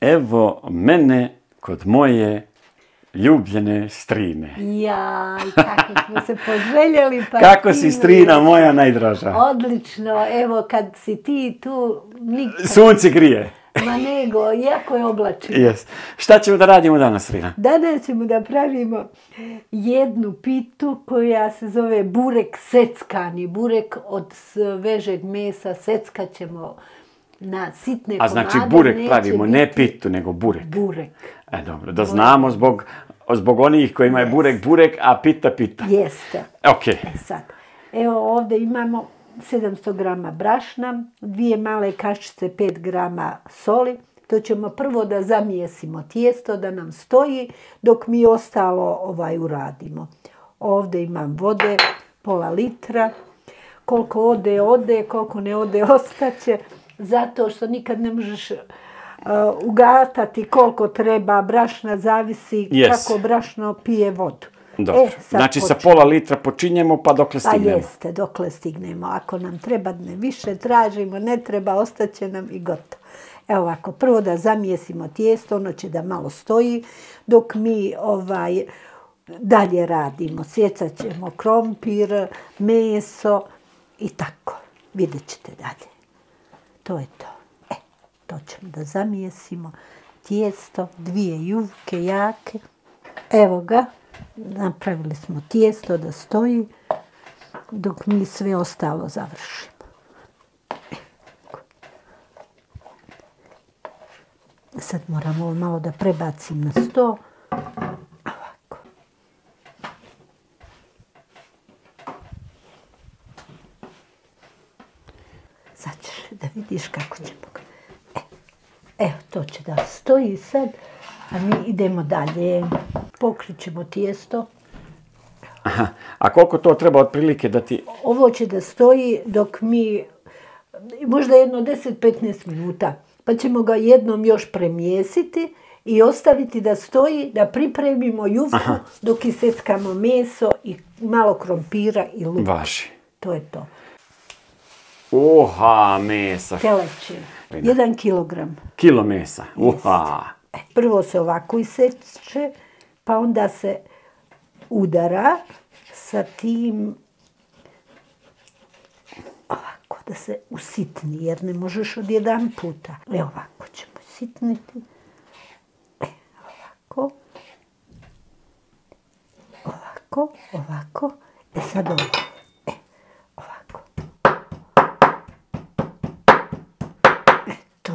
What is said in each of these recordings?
Evo mene kod moje ljubljene strine. Jaj, kako smo se poželjeli. Pa kako si strina moja najdraža? Odlično, evo kad si ti tu... Sunce grije. Ma nego, jako je oblačno. Yes. Šta ćemo da radimo danas, Rina? Danas ćemo da pravimo jednu pitu koja se zove burek seckani. Burek od svežeg mesa seckat ćemo na sitne komade. A znači burek pravimo, ne pitu, nego burek. Burek. Dobro, da znamo zbog onih kojima je burek, a pita. Jeste. Ok. Sad, evo ovdje imamo 700 grama brašna, 2 male kašice, 5 grama soli. To ćemo prvo da zamijesimo tijesto, da nam stoji, dok mi ostalo uradimo. Ovdje imam vode, pola litra. Koliko ode, koliko ne ode, ostaće. Zato što nikad ne možeš ugatati koliko treba brašna, zavisi kako brašno pije vodu. Dobro. Znači sa pola litra počinjemo pa dokle stignemo. Pa jeste, dokle stignemo. Ako nam treba ne više tražimo, ne treba, ostaće nam i gotovo. Evo ovako, prvo da zamijesimo tijesto, ono će da malo stoji, dok mi dalje radimo. Sjecat ćemo krompir, meso i tako. Vidjet ćete dalje. To je to. To ćemo da zamijesimo. Tijesto, 2 jufke jake. Evo ga. Napravili smo tijesto da stoji dok mi sve ostalo završimo. Sad moram ovo malo da prebacim na sto. Ovako. Sad ćeš da vidiš kako ćemo ga. Evo, to će da stoji sad, a mi idemo dalje. Pokrit ćemo tijesto. Aha. A koliko to treba otprilike da ti... Ovo će da stoji dok mi, možda jedno 10-15 minuta, pa ćemo ga jednom još premijesiti i ostaviti da stoji, da pripremimo jufku dok iseckamo meso i malo krompira i luk. Važi. To je to. Uha, mesa. Teleće. 1 kilogram. Kilo mesa. Uha. Prvo se ovako iseče, pa onda se udara sa tim ovako da se usitni, jer ne možeš od jedan puta. Ovako ćemo sitniti. Ovako. Sad ovo. Ovako.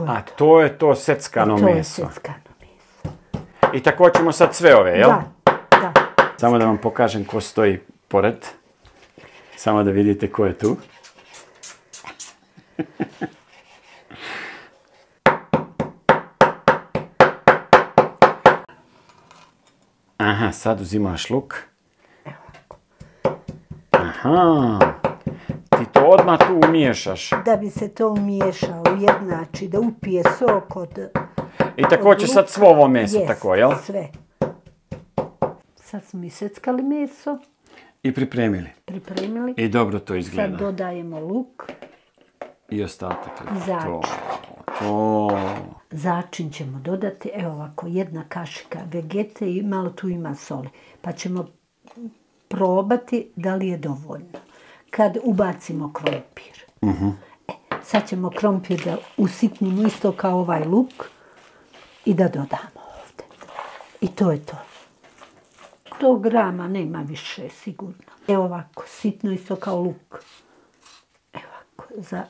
A to je to seckano meso. To je seckano meso. I tako ćemo sad sve ove, jel? Da. Samo da vam pokažem ko stoji pored. Samo da vidite ko je tu. Aha, sad uzimaš luk. Aha, ti to odmah tu umiješaš. Da bi se to umiješalo, ujednači, da upije sok od I tako će sad svo ovo meso, tako, jel? Sve. Sad smo iseckali meso. I pripremili. I dobro to izgleda. Sad dodajemo luk. I ostatak. I začin. Začin ćemo dodati, evo ovako, 1 kašika vegete i malo tu ima soli. Pa ćemo probati da li je dovoljno. Kad ubacimo krompir. Sad ćemo krompir da usitnimo isto kao ovaj luk i da dodamo ovdje. I to je to. 100 grama, nema više sigurno. Evo ovako, sitno isto kao luk. Evo ovako,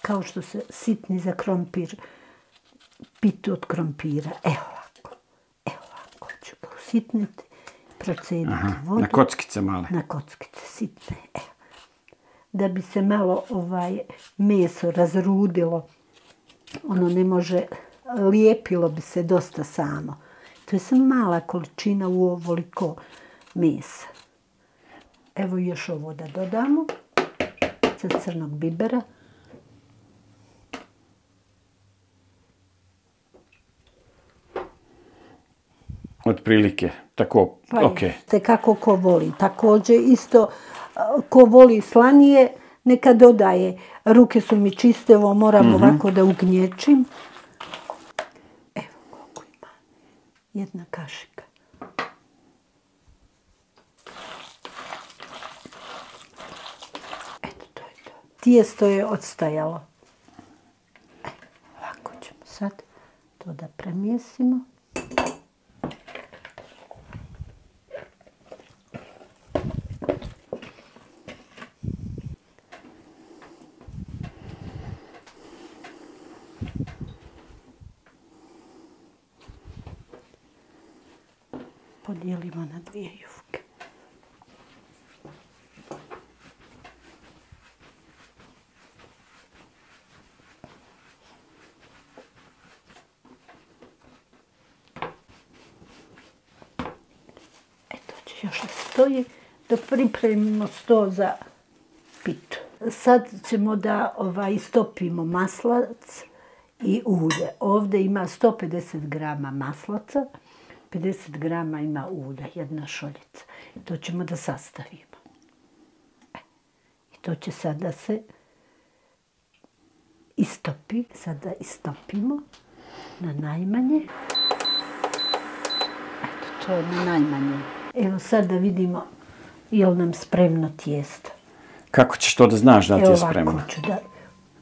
kao što se sitni za krompir, pitu od krompira. Evo ovako ću ga usitniti, procediti vodu. Na kockice male. Na kockice sitne, evo. Da bi se malo meso razrudilo, ono ne može, lijepilo bi se dosta samo. To je samo mala količina u ovoliko mesa. Evo još ovo da dodamo. Sad crnog bibera. Otprilike, tako, okej. Pa kako ko voli. Također isto ko voli slanije, neka dodaje. Ruke su mi čiste, ovo moram ovako da ugnječim. 1 kašika. Eto, to je to. Tijesto je odstajalo. Ovako ćemo sad to da premjesimo. Podijelimo na 2 jufke. Eto će još da stoji dok pripremimo sto za pitu. Sad ćemo da istopimo maslac i ulje. Ovdje ima 150 grama maslaca. 50 grama ima ulja, 1 šoljica. To ćemo da sastavimo. I to će sad da se istopi. Sad da istopimo na najmanje. Eto, to je na najmanje. Evo sad da vidimo je li nam spremno tijesto. Kako ćeš to da znaš da li ti je spremno? Ovako ću da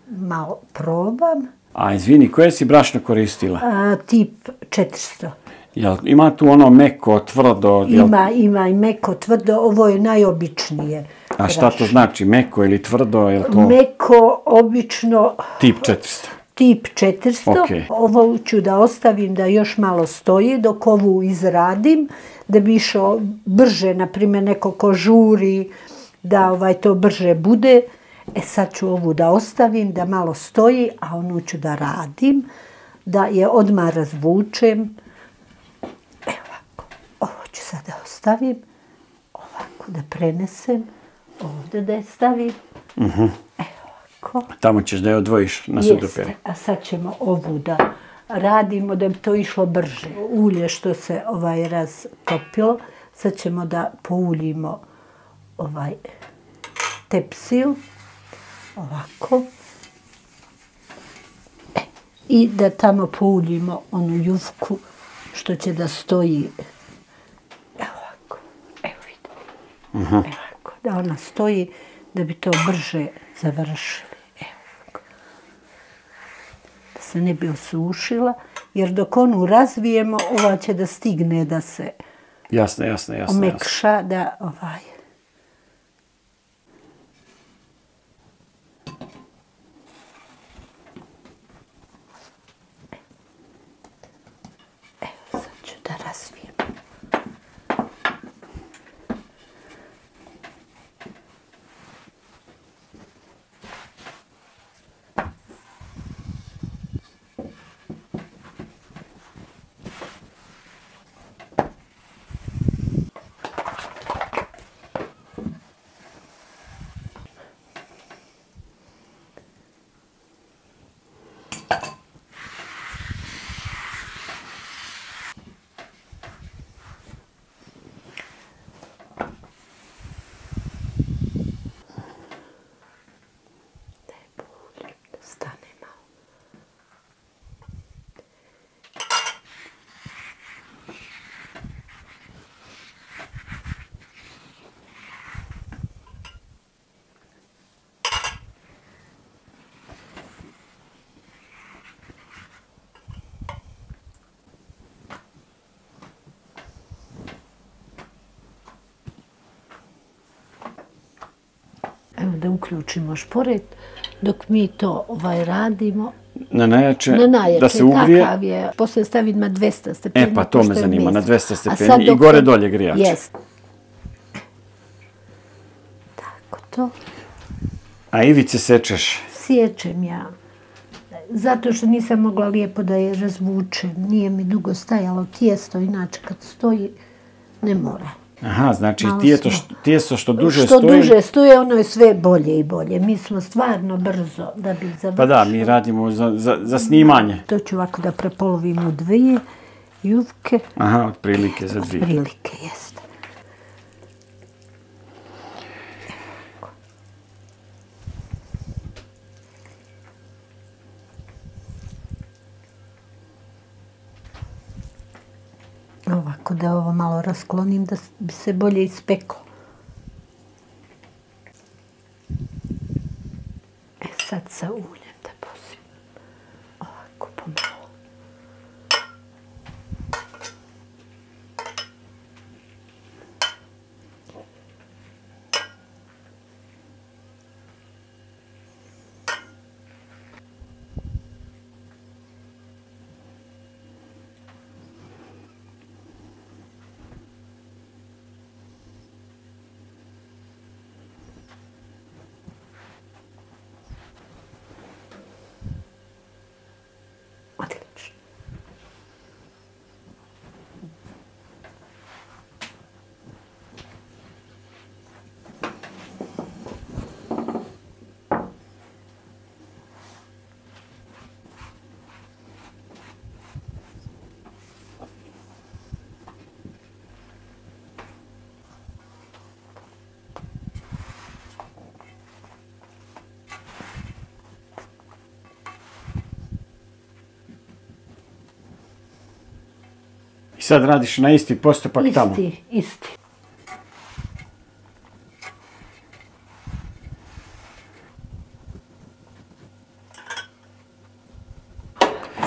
malo probam. A izvini, koje si brašno koristila? Tip 400. Jel ima tu ono meko, tvrdo? Ima i meko, tvrdo. Ovo je najobičnije. A šta to znači? Meko ili tvrdo? Meko, obično... Tip 400. Tip 400. Ovo ću da ostavim da još malo stoji dok ovu izradim. Da bi išao brže, na primjer neko ko žuri, da to brže bude. Sad ću ovu da ostavim, da malo stoji, a onu ću da radim. Da je odmah razvučem. Ovo ću sad da ostavim, ovako da prenesem, ovdje da je stavim, ovako. Tamo ćeš da je odvojiš na sudopere. Jeste, a sad ćemo ovu da radimo da bi to išlo brže. Ulje što se raztopilo, sad ćemo da pouljimo tepsil, ovako. I da tamo pouljimo onu jufku što će da stoji. Evo, da ona stoji da bi to brže završili. Evo. Da se ne bi osušila, jer dok onu razvijemo, ova će da stigne da se omekša, da Evo, sad ću da razvijem. Evo da uključimo šporet dok mi to radimo. Na najjače, da se ugrije. Takav je. Poslije stavim na 200 stepeni. Pa to me zanima, na 200 stepeni i gore dolje grijač. Jest. Tako to. A ivice sečeš? Sjećem ja. Zato što nisam mogla lijepo da je razvučem. Nije mi dugo stajalo tijesto, inače kad stoji ne mora. Aha, znači tijesto što duže stoji... Što duže stoji, ono je sve bolje i bolje. Mi smo stvarno brzo da bi završili. Pa da, mi radimo za snimanje. To ću ovako da prepolovim u 2 jufke. Aha, otprilike za 2. Otprilike, jeste. Ovako da ovo malo rasklonim da bi se bolje ispeklo. Sad sa uljem da posipam. Ovako pomalo. Odlično. I sad radiš na isti postupak tamo. Isti.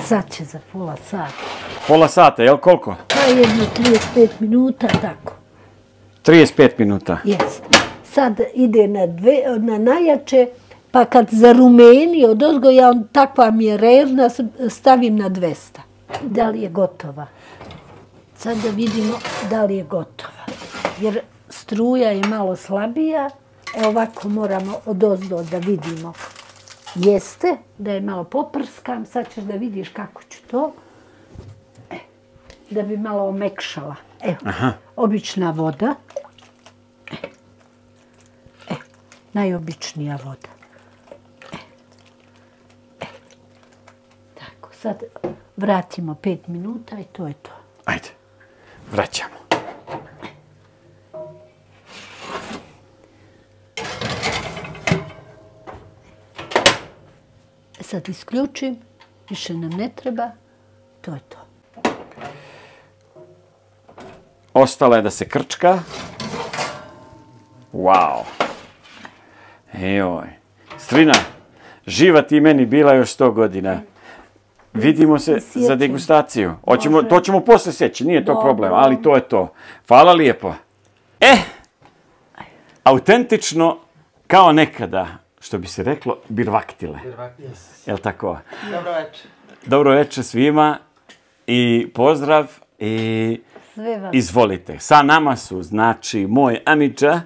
Sad će za pola sata. Pola sata, jel koliko? Pa jedno 35 minuta, tako. 35 minuta. Jeste. Sad ide na najjače, pa kad zarumeni odozgo, takva mi je režna, stavim na 200. Da li je gotova? Sad da vidimo da li je gotova. Jer struja je malo slabija. Ovako moramo odozdo da vidimo. Jeste, da je malo poprskam. Sad ćeš da vidiš kako ću to. Da bi malo omekšala. Evo, obična voda. Najobičnija voda. Tako, sad vratimo 5 minuta i to je to. Ajde, vraćamo. Sad isključim, više nam ne treba, to je to. Ostalo je da se krčka. Wow. Ejoj. Strina, živa ti meni bila još 100 godina. Vidimo se za degustaciju. To ćemo posle seći, nije to problem, ali to je to. Hvala lijepo. Autentično kao nekada, što bi se reklo, birvaktile. Jel' tako? Dobro večer. Dobro večer svima i pozdrav i izvolite. Sa nama su, znači, moj amidža,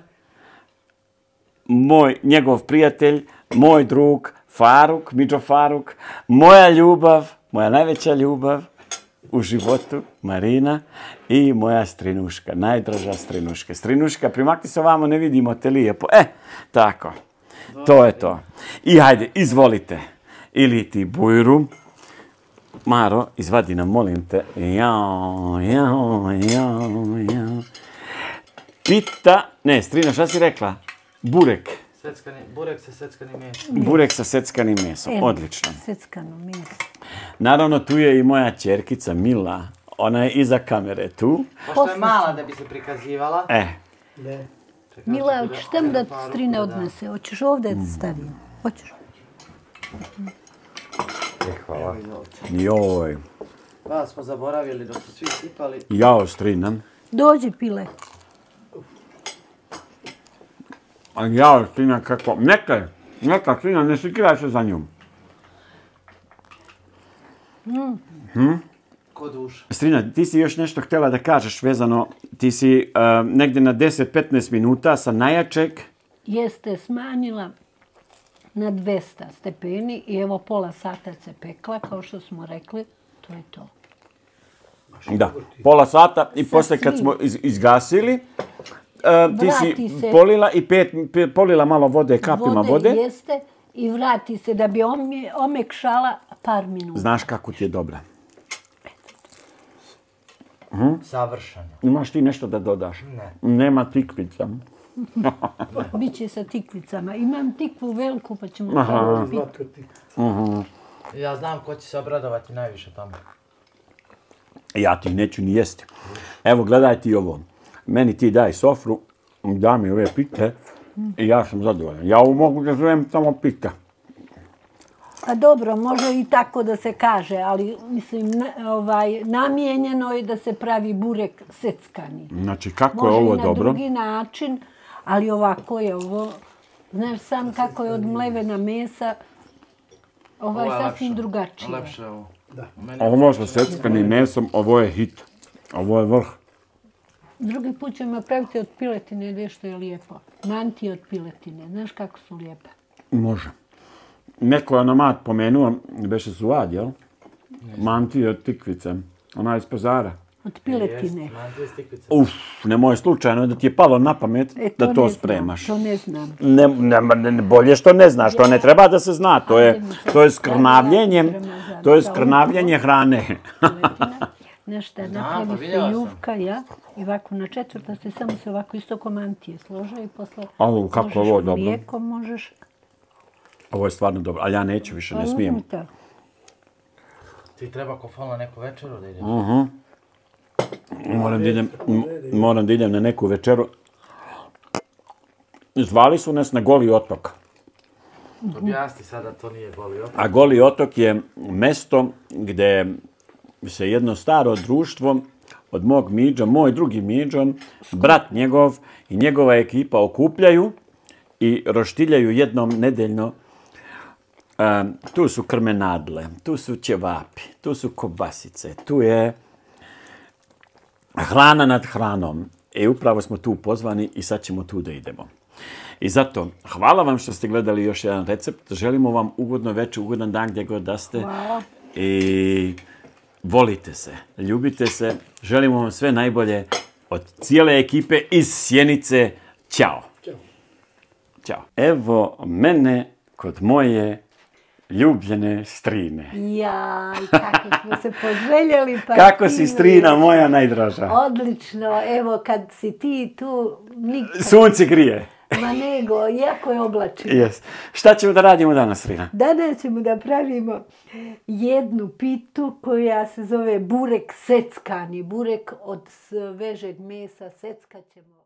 njegov prijatelj, moj drug Faruk, Midžo Faruk, moja ljubav, moja najveća ljubav u životu, Marina, i moja Strinuška, najdraža Strinuška. Strinuška, primakni se ovamo, ne vidimo te lijepo. Tako, to je to. I hajde, izvolite. Ili ti bujru. Maro, izvadi nam, molim te. Strina, šta si rekla? Burek. Burek sa seckanim mesom. Burek sa seckanim mesom, odlično. Seckano meso. Naravno, tu je i moja ćerkica Mila. Ona je iza kamere tu. Pošto je mala da bi se prikazivala. Mila, hoćeš tam da Strina odnese? Hoćeš ovdje da stavim? Hoćeš? Hvala. Joj. Vas smo zaboravili dok su svi sipali. Jao, Strina. Dođi, pile. A jao, Strina, kako... Neka, Strina, ne sikiraj se za njom. Ko duša. Strina, ti si još nešto htjela da kažeš vezano, ti si negdje na 10-15 minuta sa najjačeg. Jeste smanjila na 200 stepeni i evo pola sata se pekla, kao što smo rekli, to je to. Da, pola sata i poslije kad smo izgasili, ti si polila i polila malo vode, kapima vode. Jeste i vrati se da bi omekšala par minuta. Znaš kako ti je dobra. Savršeno. Imaš ti nešto da dodaš? Ne. Nema tikvica. Biće sa tikvicama. Imam tikvu veliku pa ćemo to piti. Ja znam ko će se obradovati najviše tamo. Ja ti neću ni jesti. Evo, gledaj ti ovo. Meni ti daj sofru, da mi ove pite i ja sam zadovoljan. Ja ovo mogu da zovem samo pita. A dobro, može i tako da se kaže, ali mislim, namijenjeno je da se pravi burek seckani. Znači, kako je ovo dobro? Može i na drugi način, ali ovako je ovo. Znaš sam kako je od mlevena mesa, ovo je sasvim drugačije. Lepše ovo. Ovo sa seckanim mesom, ovo je hit. Ovo je vrh. Drugi put ćemo napraviti od piletine, gdje što je lijepo. Mantije od piletine, znaš kako su lijepe. Može. Neko je onomat pomenuo, beše suad, jel? Mantije od tikvice. Ona je iz pazara. Od piletine. Mantije s tikvice. Nemoj slučajno da ti je palo na pamet da to spremaš. To ne znam. Bolje što ne znaš, to ne treba da se zna. To je skrnavljenje hrane. Nešto napravi se jufka, ja, i ovako na četvrta se samo se ovako isto ko mantije slože i posle kako ovo dobro. mlijekom možeš. Ovo je stvarno dobro, ali ja neću više, ne smijem. Ti treba ko fal na neku večeru da ideš. Moram da idem na neku večeru. Zvali su nas na Goli otok. Objasni sada, to nije Goli otok. A Goli otok je mesto gde se jedno staro društvo od mog Midža, moj drugi Midžo, brat njegov i njegova ekipa okupljaju i roštiljaju jednom nedeljno. Tu su krmenadle, tu su ćevapi, tu su kobasice, tu je hrana nad hranom. Upravo smo tu pozvani i sad ćemo tu da idemo. I zato, hvala vam što ste gledali još jedan recept. Želimo vam ugodno večer, ugodan dan gdje god da ste. Hvala. I volite se, ljubite se. Želimo vam sve najbolje od cijele ekipe iz Sjenice. Ćao. Ćao. Evo mene kod moje ljubljene strine. Jaj, kako smo se poželjeli. Pa kako si strina moja najdraža? Odlično, evo kad si ti tu nikad. Sunce grije. Ma nego, jako je oblačeno. Yes. Šta ćemo da radimo danas, Strina? Danas ćemo da pravimo jednu pitu koja se zove burek seckani. Burek od svežeg mesa seckat ćemo.